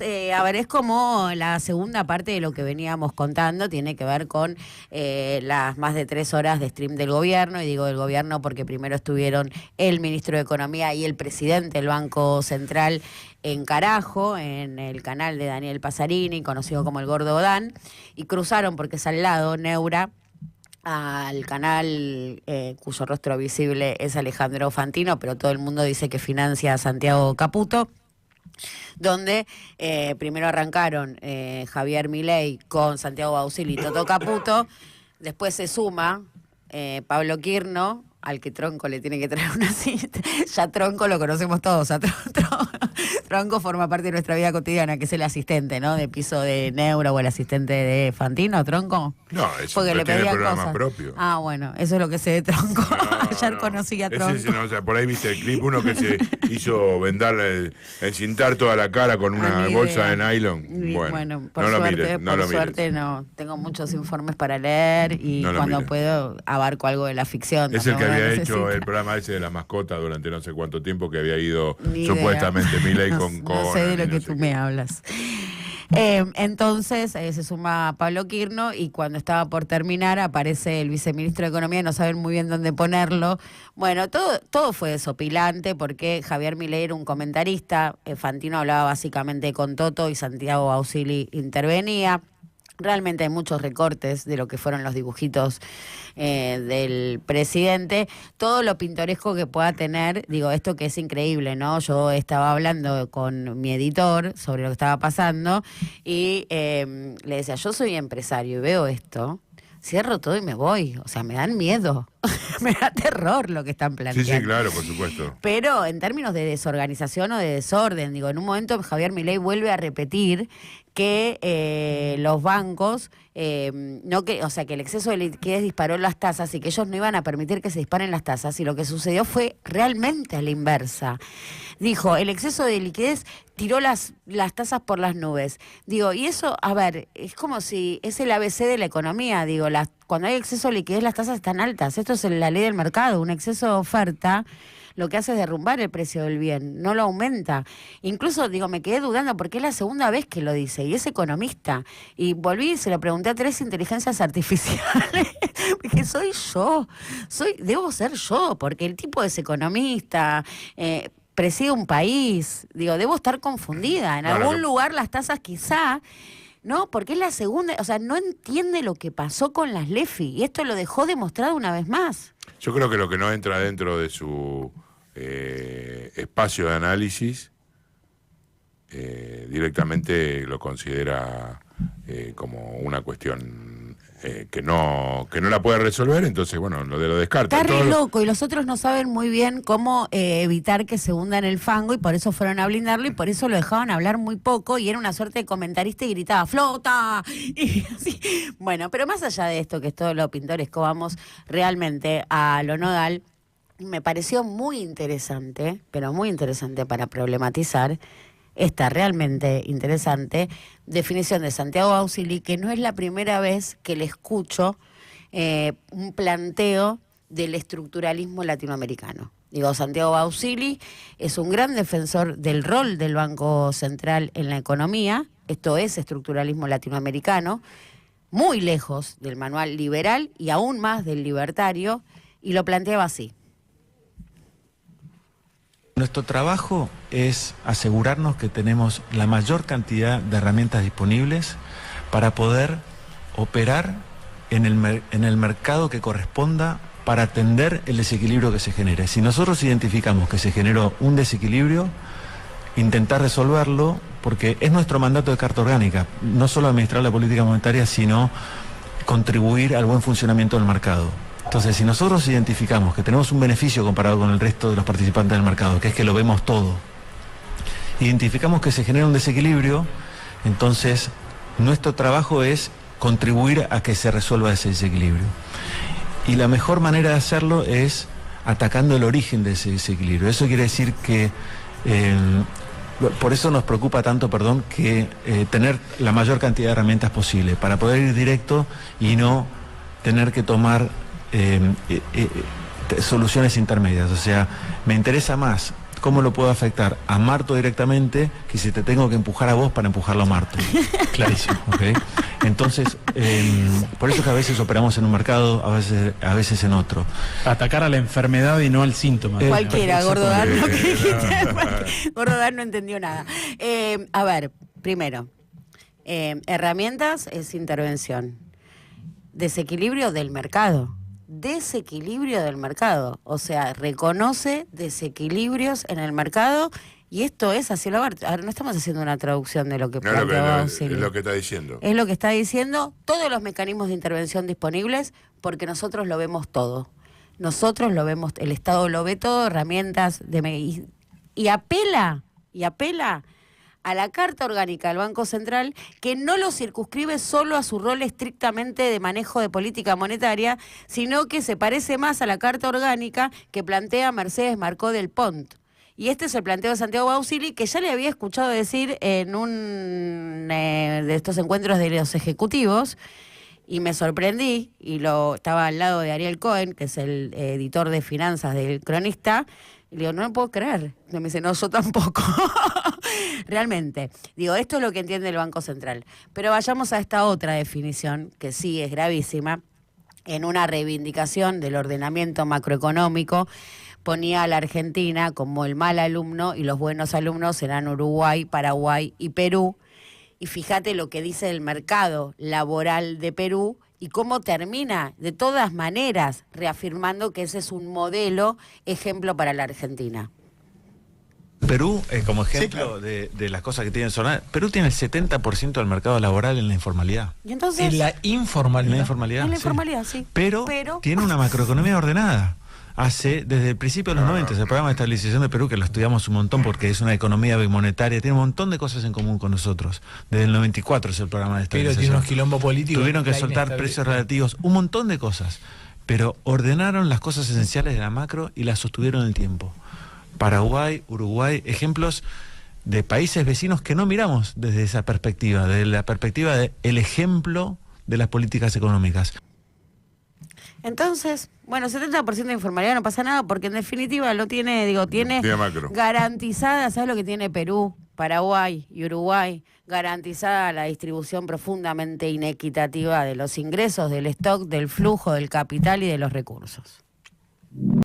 A ver, es como la segunda parte de lo que veníamos contando, tiene que ver con las más de 3 horas de stream del gobierno, y digo del gobierno porque primero estuvieron el ministro de Economía y el presidente del Banco Central en Carajo, en el canal de Daniel Pasarini, conocido como el Gordo Dan, y cruzaron, porque es al lado, Neura, al canal cuyo rostro visible es Alejandro Fantino, pero todo el mundo dice que financia a Santiago Caputo, donde primero arrancaron Javier Milei con Santiago Bausili y Toto Caputo, después se suma Pablo Quirno, al que Tronco le tiene que traer una cita. Ya Tronco lo conocemos todos, Tronco forma parte de nuestra vida cotidiana, que es el asistente, ¿no?, de piso de Neura, o el asistente de Fantino, Tronco. No, es porque le tiene pedían programa cosas. Propio. Ah, bueno, eso es lo que sé de Tronco. Ayer conocí a Tronco. Ese, no, o sea, por ahí viste el clip, uno que se hizo encintar toda la cara con una bolsa de nylon. Bueno, por no suerte, lo mires. Suerte no. Tengo muchos informes para leer y cuando puedo abarco algo de la ficción. Es el que había hecho el programa ese de la mascota durante no sé cuánto tiempo, que había ido supuestamente Milei con no sé de lo que tú me hablas. Entonces se suma Pablo Quirno, y cuando estaba por terminar aparece el viceministro de Economía, no saben muy bien dónde ponerlo. Bueno, todo fue desopilante porque Javier Milei era un comentarista, Fantino hablaba básicamente con Toto y Santiago Bausili intervenía. Realmente hay muchos recortes de lo que fueron los dibujitos del presidente. Todo lo pintoresco que pueda tener, digo, esto que es increíble, ¿no? Yo estaba hablando con mi editor sobre lo que estaba pasando y le decía, yo soy empresario y veo esto, cierro todo y me voy. O sea, me dan miedo, me da terror lo que están planteando. Sí, claro, por supuesto. Pero en términos de desorganización o de desorden, digo, en un momento Javier Milei vuelve a repetir que los bancos, que el exceso de liquidez disparó las tasas y que ellos no iban a permitir que se disparen las tasas, y lo que sucedió fue realmente a la inversa. Dijo, el exceso de liquidez tiró las tasas por las nubes. Digo, y eso, a ver, es como si es el ABC de la economía, digo, cuando hay exceso de liquidez las tasas están altas. Esto es la ley del mercado, un exceso de oferta lo que hace es derrumbar el precio del bien, no lo aumenta. Incluso, digo, me quedé dudando porque es la segunda vez que lo dice, y es economista. Y volví y se lo pregunté a 3 inteligencias artificiales, porque debo ser yo, porque el tipo es economista, preside un país, digo, debo estar confundida. En algún lugar las tasas quizá... No, porque es la segunda, o sea, no entiende lo que pasó con las LEFI, y esto lo dejó demostrado una vez más. Yo creo que lo que no entra dentro de su espacio de análisis directamente lo considera como una cuestión que no la puede resolver, entonces bueno, lo descarta. Está re loco, y los otros no saben muy bien cómo evitar que se hunda en el fango, y por eso fueron a blindarlo, y por eso lo dejaban hablar muy poco, y era una suerte de comentarista y gritaba ¡flota! Y así. Bueno, pero más allá de esto, que es todo lo pintoresco, vamos realmente a lo nodal. Me pareció muy interesante, pero muy interesante para problematizar esta realmente interesante definición de Santiago Bausili, que no es la primera vez que le escucho un planteo del estructuralismo latinoamericano. Digo, Santiago Bausili es un gran defensor del rol del Banco Central en la economía. Esto es estructuralismo latinoamericano, muy lejos del manual liberal y aún más del libertario, y lo planteaba así. Nuestro trabajo es asegurarnos que tenemos la mayor cantidad de herramientas disponibles para poder operar en el mercado que corresponda para atender el desequilibrio que se genere. Si nosotros identificamos que se generó un desequilibrio, intentar resolverlo, porque es nuestro mandato de Carta Orgánica, no solo administrar la política monetaria, sino contribuir al buen funcionamiento del mercado. Entonces, si nosotros identificamos que tenemos un beneficio comparado con el resto de los participantes del mercado, que es que lo vemos todo, identificamos que se genera un desequilibrio, entonces nuestro trabajo es contribuir a que se resuelva ese desequilibrio. Y la mejor manera de hacerlo es atacando el origen de ese desequilibrio. Eso quiere decir que, por eso nos preocupa tanto, que tener la mayor cantidad de herramientas posible, para poder ir directo y no tener que tomar soluciones intermedias. O sea, me interesa más ¿cómo lo puedo afectar a Marto directamente que si te tengo que empujar a vos para empujarlo a Marto? Clarísimo. ¿Okay? Entonces, por eso que a veces operamos en un mercado, a veces en otro. Atacar a la enfermedad y no al síntoma. Cualquiera, Gordo Darno. Gordo Darno no entendió nada. A ver, primero, herramientas es intervención. Desequilibrio del mercado. Desequilibrio del mercado. O sea, reconoce desequilibrios en el mercado y esto es así. Ahora no estamos haciendo una traducción de lo que planteaba Auxilio. Es lo que está diciendo. Es lo que está diciendo, todos los mecanismos de intervención disponibles, porque nosotros lo vemos todo. Nosotros lo vemos, el Estado lo ve todo, herramientas y apela a la Carta Orgánica del Banco Central, que no lo circunscribe solo a su rol estrictamente de manejo de política monetaria, sino que se parece más a la Carta Orgánica que plantea Mercedes Marcó del Pont. Y este es el planteo de Santiago Bausili, que ya le había escuchado decir en un de estos encuentros de los ejecutivos, y me sorprendí, y estaba al lado de Ariel Cohen, que es el editor de finanzas del Cronista, y le digo, no lo puedo creer. Y me dice, no, yo tampoco. Realmente. Digo, esto es lo que entiende el Banco Central. Pero vayamos a esta otra definición, que sí es gravísima, en una reivindicación del ordenamiento macroeconómico, ponía a la Argentina como el mal alumno y los buenos alumnos serán Uruguay, Paraguay y Perú. Y fíjate lo que dice el mercado laboral de Perú y cómo termina, de todas maneras, reafirmando que ese es un modelo, ejemplo para la Argentina. Perú, como ejemplo sí, claro, de las cosas que tiene Solana, Perú tiene el 70% del mercado laboral en la informalidad. ¿Y entonces? En la informalidad. En la informalidad, En la informalidad, sí. Pero tiene una macroeconomía ordenada. Desde el principio de los 90, el programa de estabilización de Perú, que lo estudiamos un montón porque es una economía bimonetaria, tiene un montón de cosas en común con nosotros. Desde el 94 es el programa de estabilización. Pero tiene unos quilombos políticos. Tuvieron que soltar precios relativos, un montón de cosas. Pero ordenaron las cosas esenciales de la macro y las sostuvieron en el tiempo. Paraguay, Uruguay, ejemplos de países vecinos que no miramos desde esa perspectiva, desde la perspectiva del ejemplo de las políticas económicas. Entonces, bueno, 70% de informalidad no pasa nada, porque en definitiva lo tiene, tiene macro. Garantizada, ¿sabes lo que tiene Perú, Paraguay y Uruguay? Garantizada la distribución profundamente inequitativa de los ingresos, del stock, del flujo, del capital y de los recursos.